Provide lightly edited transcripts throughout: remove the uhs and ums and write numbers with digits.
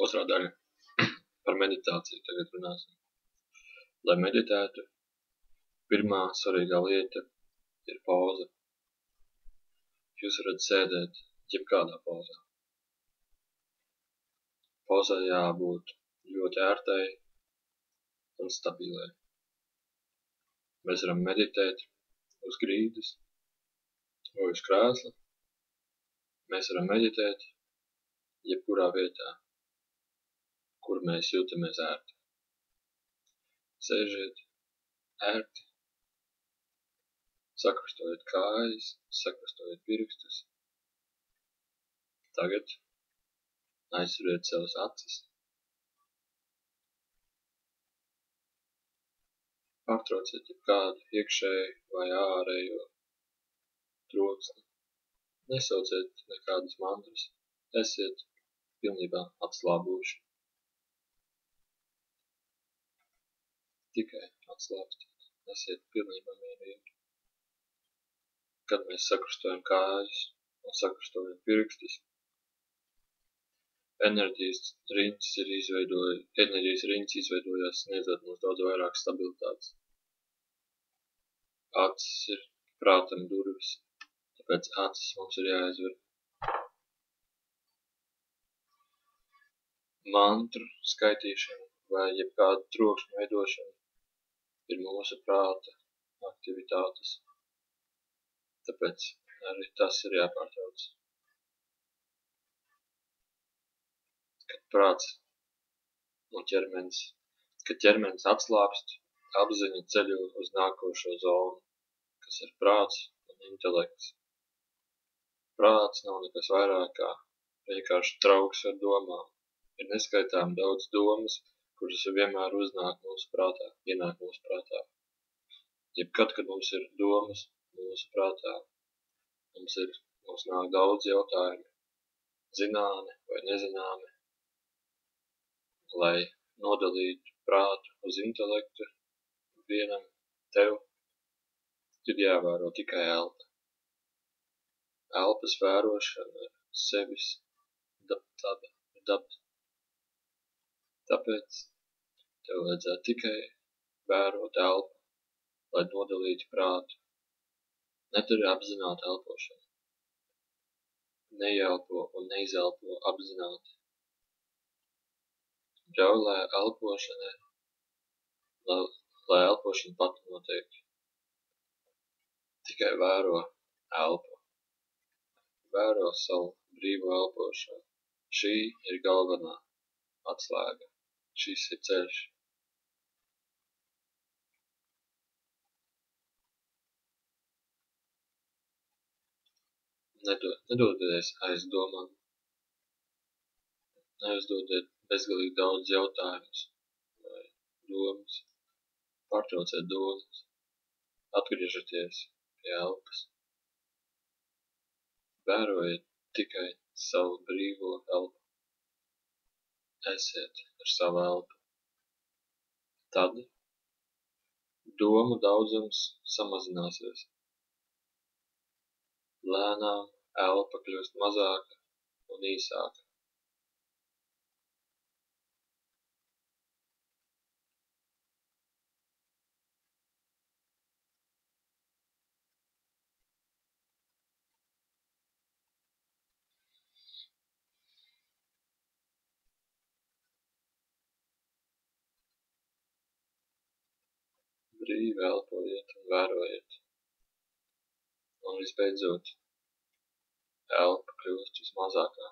Otrā daļa par meditāciju tagad runāsim. Lai meditētu, pirmā svarīgā lieta ir pauze. Jūs varat sēdēt jebkādā pauzā. Pauzē jābūt ļoti ērtai un stabilai. Mēs varam meditēt uz grīdas vai uz krēsla. Mēs varam meditēt jebkurā vietā, kur mēs jūtamies ērti. Sēžiet ērti, sakrustojiet kājas, sakrustojiet pirkstus. Tagad aizveriet savas acis. Pārtrauciet jebkādu iekšēju vai ārējo troksni. Nesauciet nekādas mantras. Esiet pilnībā atslābuši. Tikai atslābstiet. Esiet pilnībā mierīgi. Kad mēs sakrustojam kājas un sakrustojam pirkstus, enerģijas riņķis izveidojās, sniedzot mums daudz vairāk stabilitātes. Acis ir prātam durvis, tāpēc acis mums ir jāaizver. Mantru skaitīšana vai jebkāda trokšņa veidošana ir mūsu prāta aktivitātes, tāpēc arī tas ir jāpārtrauc. Kad prāts un ķermenis atslābst, apziņa ceļo uz nākošo zonu, kas ir prāts un intelekts. Prāts nav nekas vairāk kā vienkārši trauks ar domām. Ir neskaitām daudz domas, kuras vienmēr ienāk mūsu prātā. Jebkad, kad mums ir domas mūsu prātā, mums nāk daudz jautājumu, zināmi vai nezināmi. Lai nodalītu prātu uz intelektu, vienam tev ir jāvēro tikai elpa. Elpas vērošana ir sevis daba. Tāpēc tev vajadzētu tikai vērot elpu, lai nodalītu prātu. Nedari apzināti elpošanu. Neieelpo un neizelpo apzināti. Ļauj, lai elpošana pati notiek. Tikai vēro elpu. Vēro savu brīvo elpošanu. Šī ir galvenā atslēga. Šis ir ceļš. Nedodies aizdomām. Neuzdodiet bezgalīgi daudz jautājumus vai domas. Pārtrauciet domas. Atgriežaties pie elpas. Vērojiet tikai savu brīvo elpu. Esiet ar savu elpu. Tad domu daudzums samazināsies. Lēnām elpa kļūst mazāka un īsāka. Brīvi elpojiet un vērojiet. Un visbeidzot, elpa kļūst vismazākā.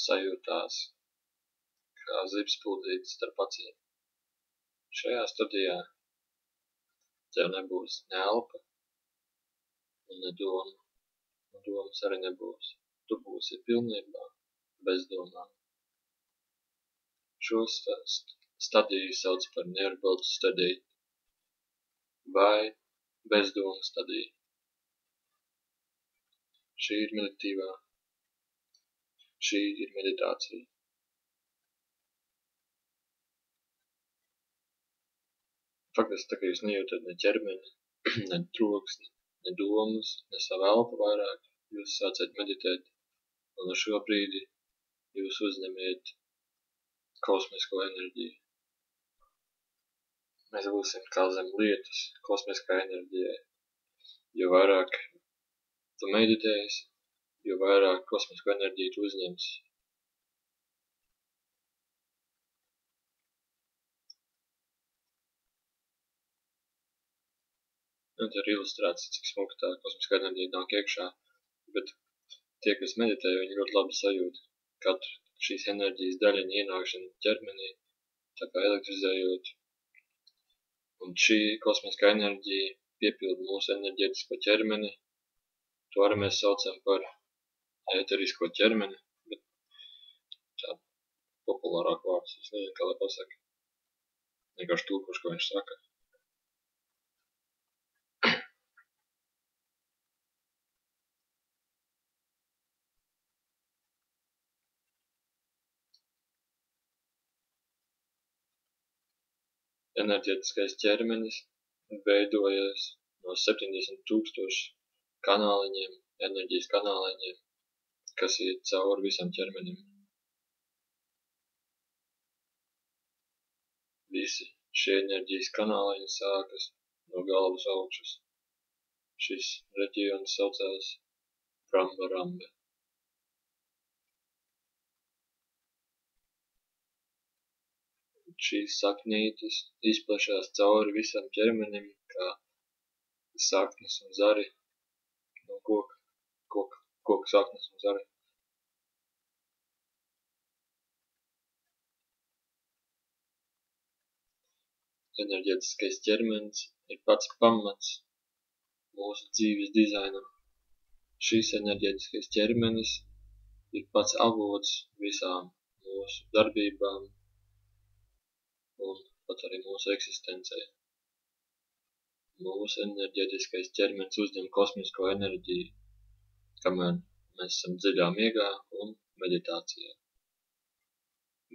Sajūtās kā zibspuldītes starp acīm. Šajā stadijā tev nebūs ne elpa un ne doma. Un domas arī nebūs. Tu būsi pilnībā bez domām. Šo stadiju sauc par nearbuilt stadiju vai bezdomu stadiju. Šī ir meditācija. Faktiski, tā kā jūs nejūtat ne ķermeni, ne troksni, ne domas, ne savu elpu vairāk, jūs sācat meditēt, un ar šo brīdi jūs uzņemiet kosmisko enerģiju. Mēs būsim kā zem lietus kosmiskā enerģijai. Jo vairāk tu meditēsi, jo vairāk kosmisko enerģiju tu uzņemsi. Un te ir ilustrēts, cik smuki tā kosmiskā enerģija nāk iekšā, bet tie, kas meditē, viņi ļoti labi sajūt katru šīs enerģijas daļiņu ienākšanu ķermenī, tā kā elektrizējot. Un šī kosmiskā enerģija piepilda mūsu enerģētisko ķermeni, to arī mēs saucam par ēterisko ķermeni, bet tā populārāk vārds, es nezinu, kā lai pasaka, vienkārši tulkošu, ko viņš saka. Enerģētiskais ķermenis veidojas no 70,000 kanāliņiem, enerģijas kanāliņiem, kas iet cauri visam ķermenim. Visi šie enerģijas kanāliņi sākas no galvas augšas. Šis reģions saucās Brahmarambe. Šīs saknītes izplešās cauri visam ķermenim, kā saknes un zari no koka saknes un zari. Enerģētiskais ķermenis ir pats pamats mūsu dzīves dizainam. Šis enerģētiskais ķermenis ir pats avots visām mūsu darbībām un pat arī mūsu eksistencei. Mūsu enerģētiskais ķermenis uzņem kosmisko enerģiju, kamēr mēs esam dziļā miegā un meditācijā.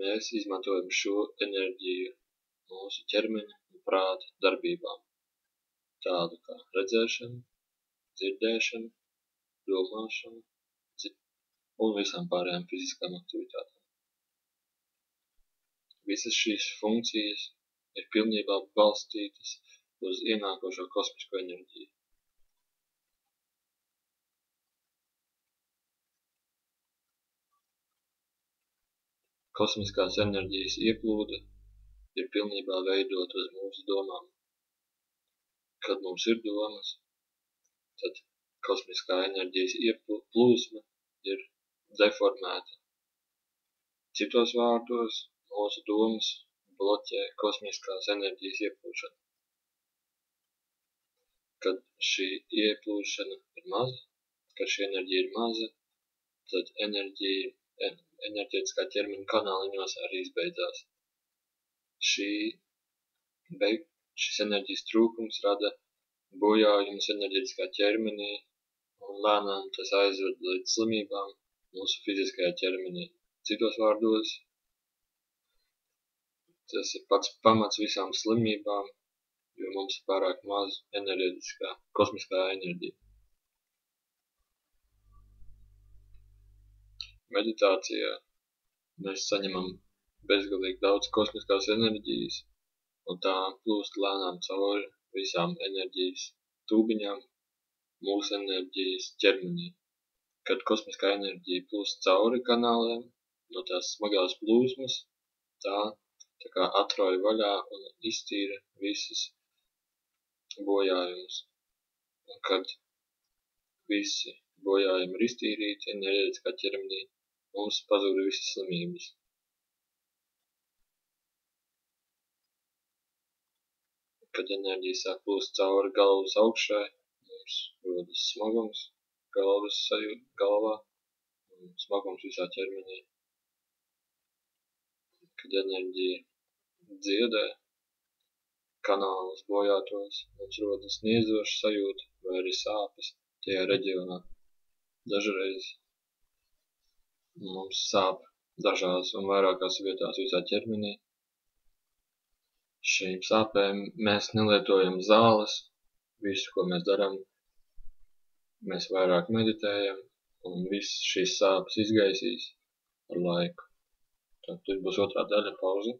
Mēs izmantojam šo enerģiju mūsu ķermeņa un prāta darbībām, tādu kā redzēšana, dzirdēšana, domāšana un visām pārējām fiziskām aktivitātēm. Visas šīs funkcijas ir pilnībā balstītas uz ienākošo kosmisko enerģiju. Kosmiskās enerģijas ieplūde ir pilnībā veidota uz mūsu domām. Kad mums ir domas, tad kosmiskā enerģijas ieplūsma ir deformēta. Citos vārdos, mūsu domas bloķē kosmiskās enerģijas ieplūšanu. Kad šī ieplūšana ir maza, kad šī enerģija ir maza, tad enerģētiskā ķermeņa kanāliņos arī izbeidzās. Šis enerģijas trūkums rada bojājumus enerģētiskā ķermenī un lēnām tas aizved līdz slimībām mūsu fiziskajā ķermenī. Citos vārdos, tas ir pats pamats visām slimībām, jo mums ir pārāk maz enerģētiskā, kosmiskā enerģija. Meditācijā mēs saņemam bezgalīgi daudz kosmiskās enerģijas, un tā plūst lēnām cauri visām enerģijas tūbiņām mūsu enerģijas ķermenī. Kad kosmiskā enerģija plūst cauri kanāliem, no tās smagās plūsmas, tā kā atrauj vaļā un iztīra visas bojājumus. Un kad visi bojājumi ir iztīrīti enerģētiskā ķermenī, mums pazūd visas slimības. Kad enerģija sāk plūst cauri galvas augšai, mums rodas smagums galvā un smagums visā ķermenī. Kad enerģija dziedē kanālus bojātos, mums rodas niezoša sajūta vai arī sāpes tajā reģionā. Dažreiz mums sāp dažās un vairākās vietās visā ķermenī. Šīm sāpēm mēs nelietojam zāles, visu, ko mēs darām, mēs vairāk meditējam un visas šīs sāpes izgaisīs par laiku. Tad tur būs otrā daļa pauze.